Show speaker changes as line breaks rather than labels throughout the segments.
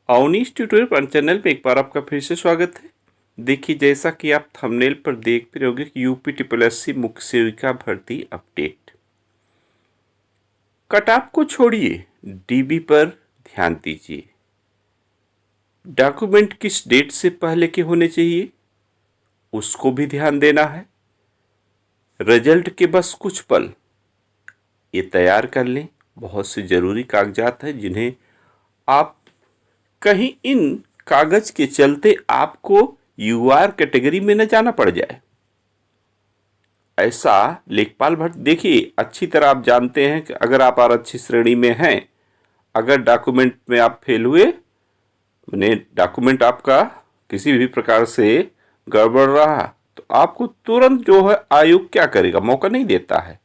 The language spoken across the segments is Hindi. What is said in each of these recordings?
अवनीश ट्यूटोरियल पर चैनल पे एक बार आपका फिर से स्वागत है। देखिए, जैसा कि आप थंबनेल पर देख भी रहोगे कि यूपी ट्रिपल मुख्य सेविका भर्ती अपडेट। कट ऑफ को छोड़िए, डीबी पर ध्यान दीजिए। डॉक्यूमेंट किस डेट से पहले के होने चाहिए उसको भी ध्यान देना है। रिजल्ट के बस कुछ पल ये तैयार कर लें। बहुत से ज़रूरी कागजात हैं जिन्हें आप कहीं इन कागज के चलते आपको यूआर कैटेगरी में न जाना पड़ जाए। ऐसा लेखपाल भट्ट, देखिए अच्छी तरह आप जानते हैं कि अगर आप आरक्षित श्रेणी में हैं, अगर डॉक्यूमेंट में आप फेल हुए, मैंने डॉक्यूमेंट आपका किसी भी प्रकार से गड़बड़ रहा, तो आपको तुरंत जो है आयोग क्या करेगा, मौका नहीं देता है।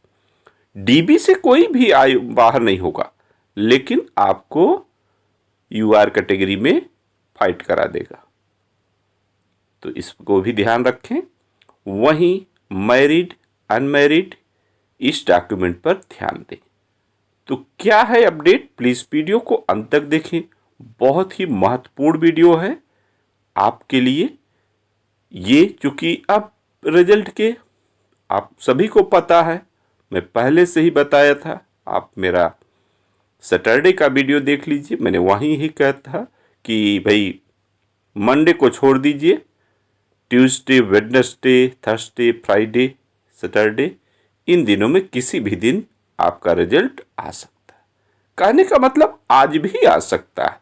डीबी से कोई भी आयोग बाहर नहीं होगा, लेकिन आपको यूआर कैटेगरी में फाइट करा देगा, तो इसको भी ध्यान रखें। वहीं मैरिड अनमैरिड इस डॉक्यूमेंट पर ध्यान दें। तो क्या है अपडेट, प्लीज वीडियो को अंत तक देखें। बहुत ही महत्वपूर्ण वीडियो है आपके लिए ये, चूंकि अब रिजल्ट के आप सभी को पता है, मैं पहले से ही बताया था। आप मेरा सैटरडे का वीडियो देख लीजिए, मैंने वहीं ही कहा था कि भाई मंडे को छोड़ दीजिए, Tuesday, Wednesday, Thursday, Friday, Saturday, इन दिनों में किसी भी दिन आपका रिजल्ट आ सकता है। कहने का मतलब आज भी आ सकता है,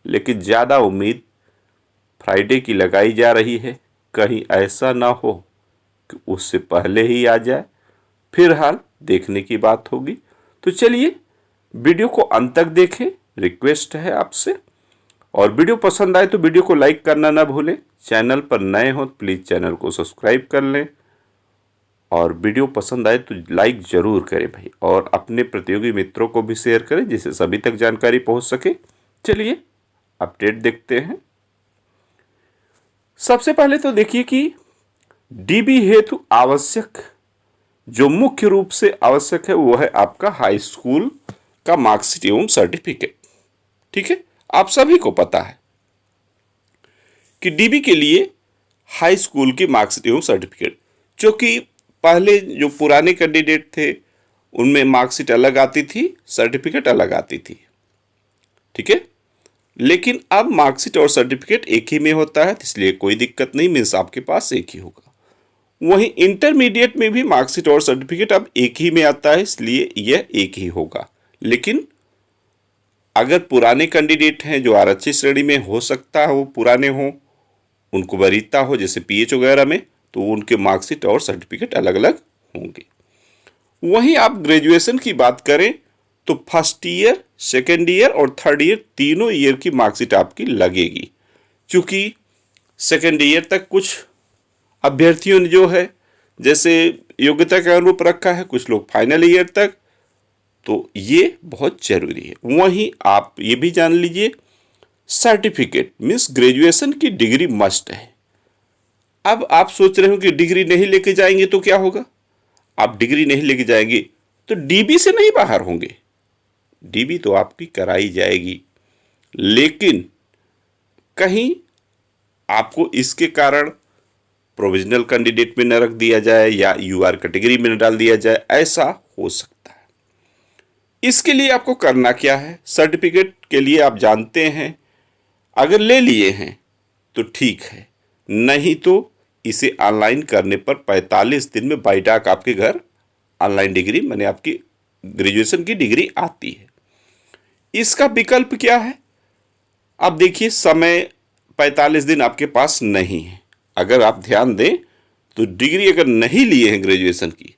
लेकिन ज़्यादा उम्मीद फ्राइडे की लगाई जा रही है। कहीं ऐसा ना हो कि उससे पहले ही आ जाए, फिलहाल देखने की बात होगी। तो चलिए वीडियो को अंत तक देखें, रिक्वेस्ट है आपसे। और वीडियो पसंद आए तो वीडियो को लाइक करना ना भूलें। चैनल पर नए हो तो प्लीज़ चैनल को सब्सक्राइब कर लें, और वीडियो पसंद आए तो लाइक ज़रूर करें भाई, और अपने प्रतियोगी मित्रों को भी शेयर करें जिससे सभी तक जानकारी पहुंच सके। चलिए अपडेट देखते हैं। सबसे पहले तो देखिए कि डीबी हेतु आवश्यक, जो मुख्य रूप से आवश्यक है वो है आपका हाई स्कूल का मार्कशीट एवं सर्टिफिकेट। ठीक है, आप सभी को पता है कि डीबी के लिए हाई स्कूल की मार्कशीट एवं सर्टिफिकेट, जो कि पहले जो पुराने कैंडिडेट थे उनमें मार्कशीट अलग आती थी, सर्टिफिकेट अलग आती थी। ठीक है, लेकिन अब मार्कशीट और सर्टिफिकेट एक ही में होता है, इसलिए कोई दिक्कत नहीं, मीन्स आपके पास एक ही होगा। वहीं इंटरमीडिएट में भी मार्कशीट और सर्टिफिकेट अब एक ही में आता है, इसलिए यह एक ही होगा। लेकिन अगर पुराने कैंडिडेट हैं जो आरक्षित श्रेणी में, हो सकता है वो पुराने हों, उनको वरीयता हो जैसे पीएच वगैरह में, तो उनके मार्कशीट और सर्टिफिकेट अलग अलग होंगे। वहीं आप ग्रेजुएशन की बात करें तो फर्स्ट ईयर, सेकेंड ईयर और थर्ड ईयर तीनों ईयर की मार्कशीट आपकी लगेगी। चूंकि सेकेंड ईयर तक कुछ अभ्यर्थियों ने जो है जैसे योग्यता के अनुरूप रखा है, कुछ लोग फाइनल ईयर तक, तो ये बहुत जरूरी है। वहीं आप ये भी जान लीजिए, सर्टिफिकेट मीन्स ग्रेजुएशन की डिग्री मस्ट है। अब आप सोच रहे हो कि डिग्री नहीं लेके जाएंगे तो क्या होगा। आप डिग्री नहीं लेके जाएंगे तो डीबी से नहीं बाहर होंगे, डीबी तो आपकी कराई जाएगी, लेकिन कहीं आपको इसके कारण प्रोविजनल कैंडिडेट में न रख दिया जाए या यूआर कैटेगरी में न डाल दिया जाए, ऐसा हो सकता है। इसके लिए आपको करना क्या है, सर्टिफिकेट के लिए आप जानते हैं, अगर ले लिए हैं तो ठीक है, नहीं तो इसे ऑनलाइन करने पर 45 दिन में बाय डाक आपके घर ऑनलाइन डिग्री, मैंने आपकी ग्रेजुएशन की डिग्री आती है। इसका विकल्प क्या है, अब देखिए समय 45 दिन आपके पास नहीं है। अगर आप ध्यान दें तो डिग्री अगर नहीं लिए हैं ग्रेजुएशन की,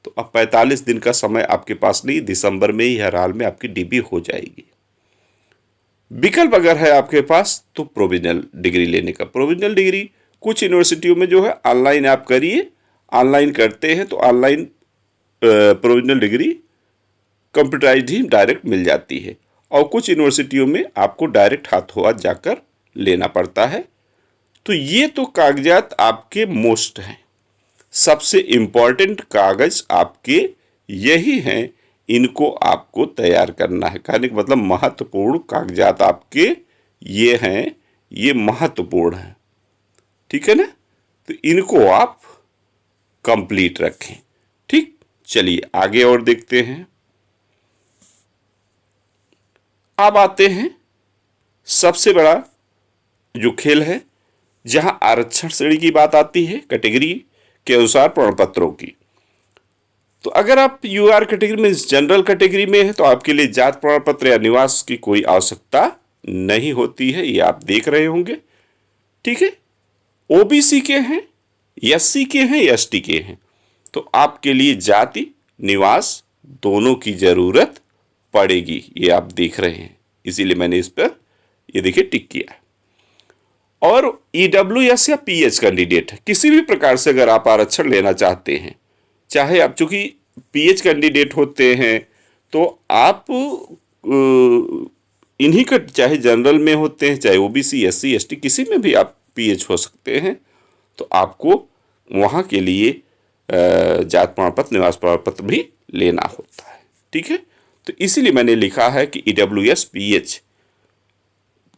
तो अब 45 दिन का समय आपके पास नहीं, दिसंबर में ही हर हाल में आपकी डीबी हो जाएगी। विकल्प अगर है आपके पास तो प्रोविजनल डिग्री लेने का। प्रोविजनल डिग्री कुछ यूनिवर्सिटियों में जो है ऑनलाइन आप करिए, ऑनलाइन करते हैं तो ऑनलाइन प्रोविजनल डिग्री कंप्यूटराइज्ड ही डायरेक्ट मिल जाती है, और कुछ यूनिवर्सिटियों में आपको डायरेक्ट हाथों हाथ जाकर लेना पड़ता है। तो ये तो कागजात आपके मोस्ट हैं, सबसे इम्पॉर्टेंट कागज आपके यही हैं, इनको आपको तैयार करना है। कहने का मतलब महत्वपूर्ण कागजात आपके ये हैं, ये महत्वपूर्ण है। ठीक है ना, तो इनको आप कंप्लीट रखें। ठीक, चलिए आगे और देखते हैं। अब आते हैं सबसे बड़ा जो खेल है, जहां आरक्षण श्रेणी की बात आती है, कैटेगरी के अनुसार प्रमाण पत्रों की। तो अगर आप यूआर कैटेगरी में, जनरल कैटेगरी में है, तो आपके लिए जात प्रमाण पत्र या निवास की कोई आवश्यकता नहीं होती है, ये आप देख रहे होंगे। ठीक है, ओबीसी के हैं, एससी के हैं, एसटी के हैं, तो आपके लिए जाति निवास दोनों की जरूरत पड़ेगी, ये आप देख रहे हैं, इसीलिए मैंने इस पर ये देखिए टिक किया है। और ईडब्ल्यूएस या पीएच कैंडिडेट है, किसी भी प्रकार से अगर आप आरक्षण लेना चाहते हैं, चाहे आप चूंकि पीएच कैंडिडेट होते हैं तो आप इन्हीं का, चाहे जनरल में होते हैं, चाहे ओबीसी, एससी, एसटी, किसी में भी आप पीएच हो सकते हैं, तो आपको वहाँ के लिए जात प्रमाण पत्र, निवास प्रमाण पत्र भी लेना होता है। ठीक है, तो इसीलिए मैंने लिखा है कि ईडब्ल्यूएस पीएच,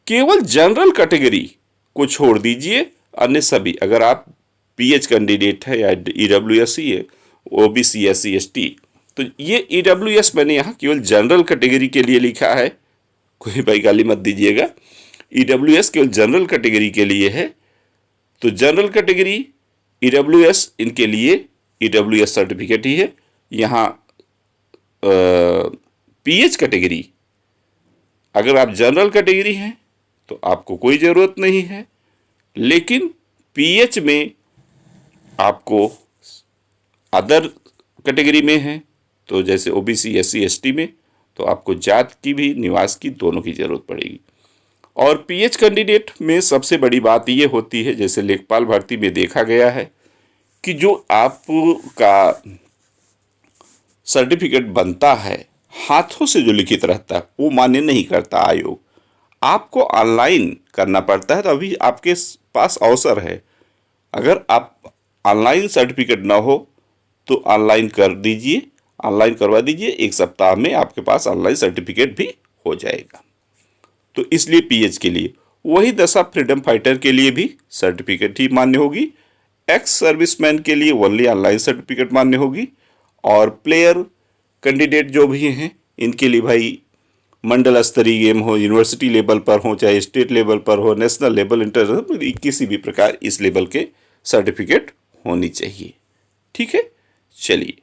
केवल जनरल कैटेगरी को छोड़ दीजिए, अन्य सभी, अगर आप पीएच कैंडिडेट है या ईडब्ल्यूएस ही है, ओबीसी, एससी, एसटी, तो ये ईडब्ल्यूएस मैंने यहाँ केवल जनरल कैटेगरी के लिए लिखा है, कोई भाई गाली मत दीजिएगा। ईडब्ल्यूएस केवल जनरल कैटेगरी के लिए है, तो जनरल कैटेगरी ईडब्ल्यूएस, इनके लिए ईडब्ल्यूएस सर्टिफिकेट ही है। यहाँ पीएच कैटेगरी, अगर आप जनरल कैटेगरी हैं तो आपको कोई ज़रूरत नहीं है, लेकिन पीएच में आपको अदर कैटेगरी में है, तो जैसे ओबीसी, एससी, एसटी में, तो आपको जात की भी निवास की दोनों की ज़रूरत पड़ेगी। और पीएच कैंडिडेट में सबसे बड़ी बात ये होती है, जैसे लेखपाल भर्ती में देखा गया है, कि जो आपका सर्टिफिकेट बनता है हाथों से जो लिखित रहता है वो मान्य नहीं करता आयोग, आपको ऑनलाइन करना पड़ता है। तो अभी आपके पास अवसर है, अगर आप ऑनलाइन सर्टिफिकेट ना हो तो ऑनलाइन कर दीजिए, ऑनलाइन करवा दीजिए, 1 सप्ताह में आपके पास ऑनलाइन सर्टिफिकेट भी हो जाएगा। तो इसलिए पीएच के लिए वही दशा फ्रीडम फाइटर के लिए भी सर्टिफिकेट ही मान्य होगी, एक्स सर्विसमैन के लिए ओनली ऑनलाइन सर्टिफिकेट मान्य होगी, और प्लेयर कैंडिडेट जो भी हैं इनके लिए भाई मंडल स्तरीय गेम हो, यूनिवर्सिटी लेवल पर हो, चाहे स्टेट लेवल पर हो, नेशनल लेवल, इंटरनेशनल, किसी भी प्रकार इस लेवल के सर्टिफिकेट होनी चाहिए। ठीक है, चलिए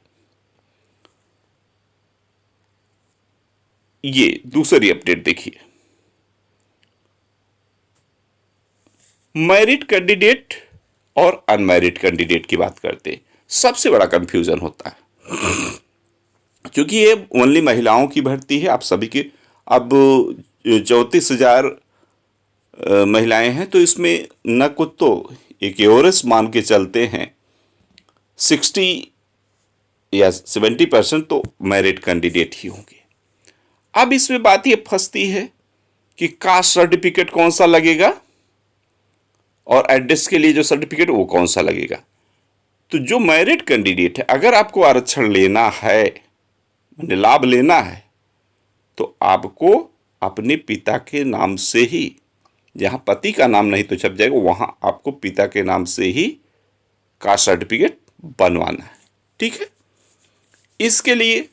ये दूसरी अपडेट देखिए। मैरिड कैंडिडेट और अनमैरिड कैंडिडेट की बात करते हैं, सबसे बड़ा कंफ्यूजन होता है, क्योंकि ये ओनली महिलाओं की भर्ती है। आप सभी के अब 34,000 महिलाएं हैं, तो इसमें न कुछ तो एक एवरेज मान के चलते हैं 60 या 70% तो मैरिड कैंडिडेट ही होंगे। अब इसमें बात ये फंसती है कि कास्ट सर्टिफिकेट कौन सा लगेगा और एड्रेस के लिए जो सर्टिफिकेट वो कौन सा लगेगा। तो जो मैरिड कैंडिडेट है, अगर आपको आरक्षण लेना है, लाभ लेना है, तो आपको अपने पिता के नाम से ही, जहाँ पति का नाम नहीं तो छप जाएगा, वहाँ आपको पिता के नाम से ही कास्ट सर्टिफिकेट बनवाना है। ठीक है, इसके लिए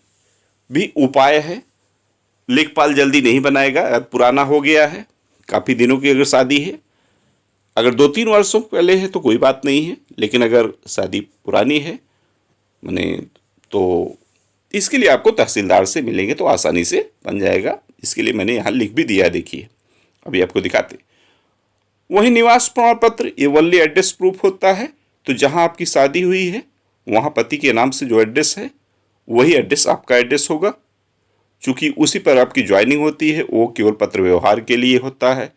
भी उपाय है। लेखपाल जल्दी नहीं बनाएगा, पुराना हो गया है, काफ़ी दिनों की अगर शादी है, अगर 2-3 वर्षों पहले है तो कोई बात नहीं है, लेकिन अगर शादी पुरानी है माने, तो इसके लिए आपको तहसीलदार से मिलेंगे तो आसानी से बन जाएगा। इसके लिए मैंने यहाँ लिख भी दिया, देखिए अभी आपको दिखाते। वही निवास प्रमाण पत्र, ये ओनली एड्रेस प्रूफ होता है, तो जहाँ आपकी शादी हुई है वहाँ पति के नाम से जो एड्रेस है वही एड्रेस आपका एड्रेस होगा। चूँकि उसी पर आपकी ज्वाइनिंग होती है, वो केवल पत्र व्यवहार के लिए होता है।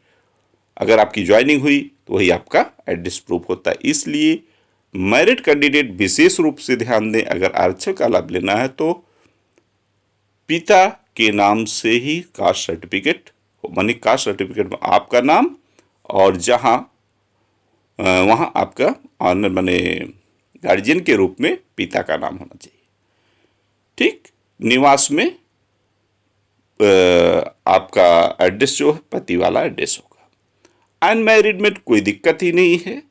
अगर आपकी ज्वाइनिंग हुई तो वही आपका एड्रेस प्रूफ होता है। इसलिए मैरिड कैंडिडेट विशेष रूप से ध्यान दें, अगर आरक्षण का लाभ लेना है तो पिता के नाम से ही कास्ट सर्टिफिकेट, मानी कास्ट सर्टिफिकेट में आपका नाम, और जहाँ वहाँ आपका ऑनर माने गार्जियन के रूप में पिता का नाम होना चाहिए। ठीक, निवास में आपका एड्रेस जो है पति वाला एड्रेस होगा। अनमैरिड में कोई दिक्कत ही नहीं है।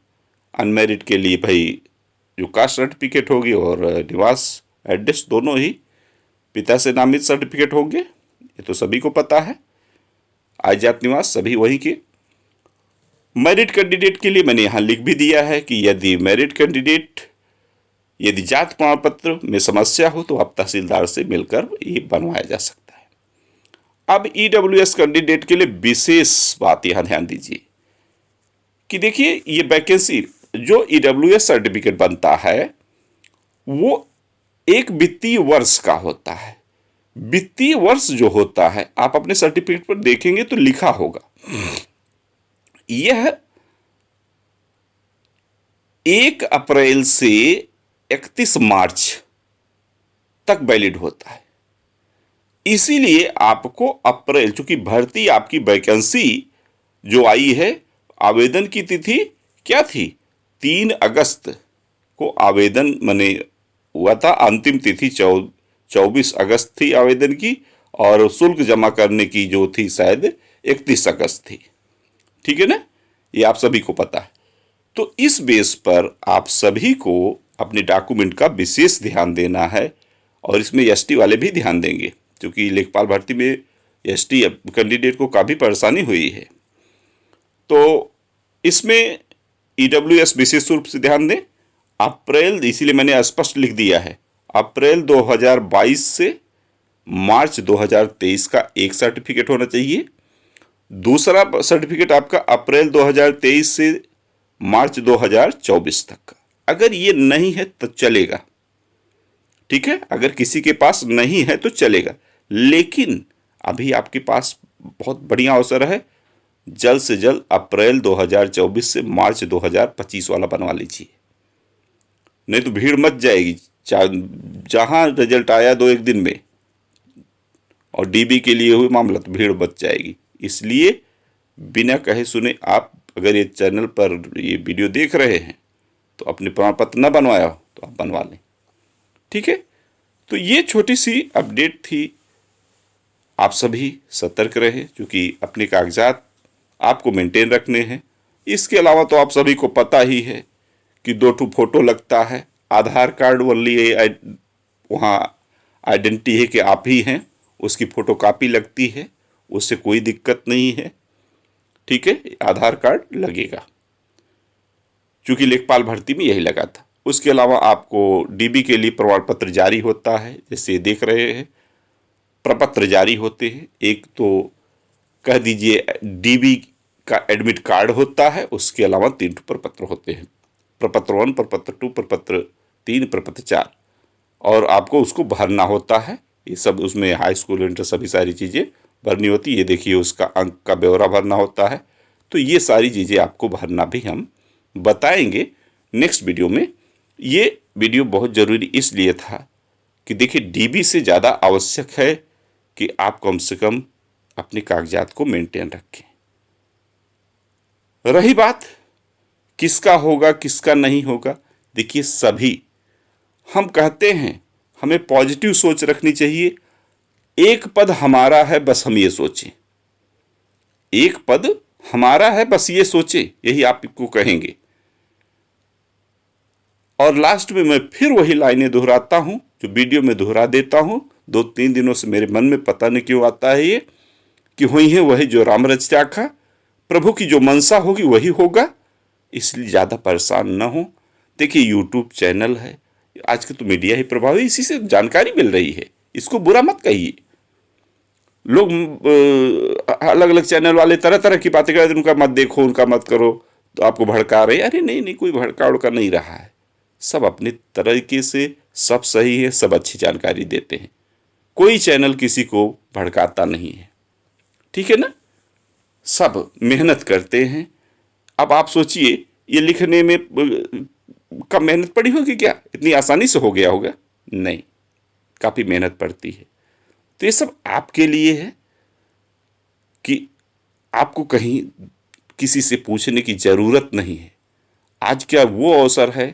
अनमैरिड के लिए भाई जो कास्ट सर्टिफिकेट होगी और निवास एड्रेस दोनों ही पिता से नामित सर्टिफिकेट होंगे, ये तो सभी को पता है। आय जात निवास सभी वही के। मैरिड कैंडिडेट के लिए मैंने यहाँ लिख भी दिया है कि यदि मैरिड कैंडिडेट यदि जात प्रमाण पत्र में समस्या हो तो आप तहसीलदार से मिलकर ये बनवाया जा सकता है। अब ईडब्ल्यूएस कैंडिडेट के लिए विशेष बात यहाँ ध्यान दीजिए कि देखिए ये वैकेंसी जो ईडब्ल्यूएस सर्टिफिकेट बनता है वो एक वित्तीय वर्ष का होता है। वित्तीय वर्ष जो होता है आप अपने सर्टिफिकेट पर देखेंगे तो लिखा होगा यह 1 अप्रैल से 31 मार्च तक वैलिड होता है। इसीलिए आपको अप्रैल, चूंकि भर्ती आपकी वैकेंसी जो आई है, आवेदन की तिथि क्या थी 3 अगस्त को आवेदन मने हुआ था। अंतिम तिथि 24 अगस्त थी आवेदन की और शुल्क जमा करने की जो थी शायद 31 अगस्त थी। ठीक है ना, ये आप सभी को पता है। तो इस बेस पर आप सभी को अपने डॉक्यूमेंट का विशेष ध्यान देना है और इसमें एसटी वाले भी ध्यान देंगे क्योंकि लेखपाल भर्ती में एसटी कैंडिडेट को काफ़ी परेशानी हुई है। तो इसमें ईडब्ल्यूएस विशेष रूप से ध्यान दें। अप्रैल, इसीलिए मैंने स्पष्ट लिख दिया है, अप्रैल 2022 से मार्च 2023 का एक सर्टिफिकेट होना चाहिए। दूसरा सर्टिफिकेट आपका अप्रैल 2023 से मार्च 2024 तक का। अगर ये नहीं है तो चलेगा, ठीक है, अगर किसी के पास नहीं है तो चलेगा, लेकिन अभी आपके पास बहुत बढ़िया अवसर है, जल्द से जल्द अप्रैल 2024 से मार्च 2025 वाला बनवा लीजिए, नहीं तो भीड़ मच जाएगी। जहां रिजल्ट आया 2-1 दिन में और डीबी के लिए हुई मामला तो भीड़ मच जाएगी। इसलिए बिना कहे सुने आप अगर ये चैनल पर ये वीडियो देख रहे हैं तो अपने प्रमाण पत्र न बनवाया हो तो आप बनवा लें, ठीक है। तो ये छोटी सी अपडेट थी, आप सभी सतर्क रहें क्योंकि अपने कागजात आपको मेंटेन रखने हैं। इसके अलावा तो आप सभी को पता ही है कि 2 फोटो लगता है, आधार कार्ड वनली वहाँ आइडेंटिटी है कि आप ही हैं, उसकी फ़ोटोकॉपी लगती है, उससे कोई दिक्कत नहीं है, ठीक है। आधार कार्ड लगेगा क्योंकि लेखपाल भर्ती में यही लगा था। उसके अलावा आपको डीबी के लिए प्रमाण पत्र जारी होता है, जैसे देख रहे हैं प्रपत्र जारी होते हैं। एक तो कह दीजिए डीबी का एडमिट कार्ड होता है, उसके अलावा 3 प्रपत्र होते हैं, प्रपत्र 1, प्रपत्र 2, प्रपत्र 3, प्रपत्र 4, और आपको उसको भरना होता है। ये सब उसमें हाई स्कूल इंटर सभी सारी चीज़ें भरनी होती है। ये देखिए उसका अंक का ब्यौरा भरना होता है। तो ये सारी चीज़ें आपको भरना भी हम बताएंगे नेक्स्ट वीडियो में। ये वीडियो बहुत ज़रूरी इसलिए था कि देखिए डीबी से ज़्यादा आवश्यक है कि आप कम से कम अपने कागजात को मेंटेन रखें। रही बात किसका होगा किसका नहीं होगा, देखिए सभी हम कहते हैं हमें पॉजिटिव सोच रखनी चाहिए। एक पद हमारा है बस हम ये सोचें, एक पद हमारा है बस ये सोचें, यही आपको कहेंगे। और लास्ट में मैं फिर वही लाइनें दोहराता हूं जो वीडियो में दोहरा देता हूं। 2-3 दिनों से मेरे मन में पता नहीं क्यों आता है ये कि हुई है वही जो राम रच राखा, प्रभु की जो मनसा होगी वही होगा, इसलिए ज़्यादा परेशान न हो। देखिए यूट्यूब चैनल है, आज के तो मीडिया ही प्रभावी, इसी से जानकारी मिल रही है, इसको बुरा मत कहिए। लोग अलग अलग चैनल वाले तरह तरह की बातें करते हैं, उनका मत देखो उनका मत करो तो आपको भड़का रहे हैं। अरे नहीं नहीं, कोई भड़का उड़का नहीं रहा है, सब अपने तरीके से सब सही है, सब अच्छी जानकारी देते हैं, कोई चैनल किसी को भड़काता नहीं है, ठीक है ना, सब मेहनत करते हैं। अब आप सोचिए ये लिखने में कम मेहनत पड़ी होगी क्या, इतनी आसानी से हो गया होगा? नहीं, काफ़ी मेहनत पड़ती है। तो ये सब आपके लिए है कि आपको कहीं किसी से पूछने की ज़रूरत नहीं है। आज क्या वो अवसर है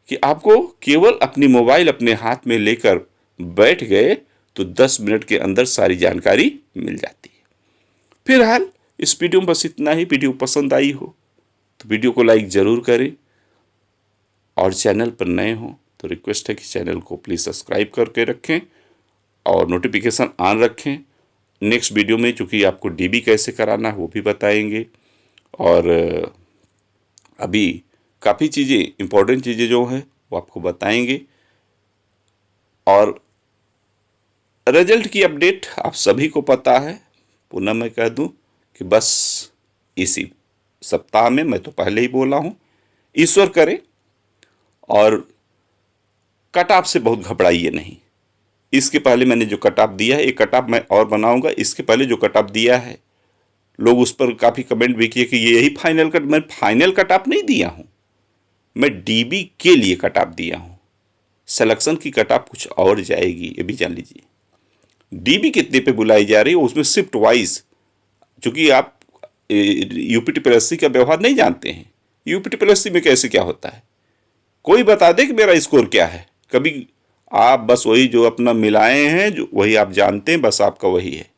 कि आपको केवल अपनी मोबाइल अपने हाथ में लेकर बैठ गए तो 10 मिनट के अंदर सारी जानकारी मिल जाती है। फिलहाल इस वीडियो में बस इतना ही। वीडियो पसंद आई हो तो वीडियो को लाइक ज़रूर करें, और चैनल पर नए हो तो रिक्वेस्ट है कि चैनल को प्लीज़ सब्सक्राइब करके रखें और नोटिफिकेशन ऑन रखें। नेक्स्ट वीडियो में चूँकि आपको डीबी कैसे कराना है वो भी बताएंगे, और अभी काफ़ी चीज़ें, इम्पोर्टेंट चीज़ें जो हैं वो आपको बताएंगे। और रिजल्ट की अपडेट आप सभी को पता है। पुनः मैं कह दूं कि बस इसी सप्ताह में, मैं तो पहले ही बोला हूं, ईश्वर करे। और कट ऑफ से बहुत घबराइए नहीं। इसके पहले मैंने जो कट ऑफ दिया है, एक कट ऑफ मैं और बनाऊंगा। इसके पहले जो कट ऑफ दिया है, लोग उस पर काफ़ी कमेंट भी किए कि ये यही फाइनल कट। मैं फाइनल कट ऑफ नहीं दिया हूं, मैं डीबी के लिए कट ऑफ दिया हूं। सिलेक्शन की कट ऑफ कुछ और जाएगी, ये भी जान लीजिए। डीबी कितने पे बुलाई जा रही है उसमें शिफ्ट वाइज, चूंकि आप यूपीटीपीएससी का व्यवहार नहीं जानते हैं। यूपीटीपीएससी में कैसे क्या होता है, कोई बता दे कि मेरा स्कोर क्या है। कभी आप बस वही जो अपना मिलाए हैं, जो वही आप जानते हैं, बस आपका वही है।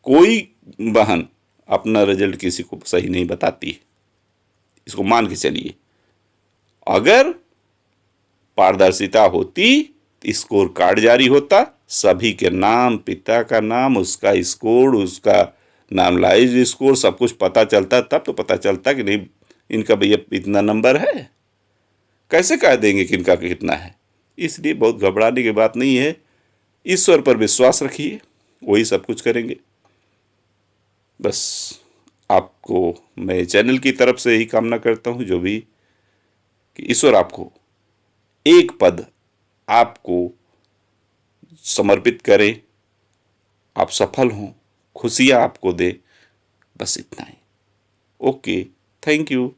कोई बहन अपना रिजल्ट किसी को सही नहीं बताती है, इसको मान के चलिए। अगर पारदर्शिता होती तो स्कोर कार्ड जारी होता, सभी के नाम, पिता का नाम, उसका स्कोर, उसका नामलाइज स्कोर, सब कुछ पता चलता। तब तो पता चलता कि नहीं इनका भैया इतना नंबर है, कैसे कह देंगे कि इनका कितना है। इसलिए बहुत घबराने की बात नहीं है। ईश्वर पर विश्वास रखिए, वही सब कुछ करेंगे। बस आपको मैं चैनल की तरफ से यही कामना करता हूँ, जो भी, कि ईश्वर आपको एक पद आपको समर्पित करे, आप सफल हों, खुशियाँ आपको दे। बस इतना ही। Okay, thank you.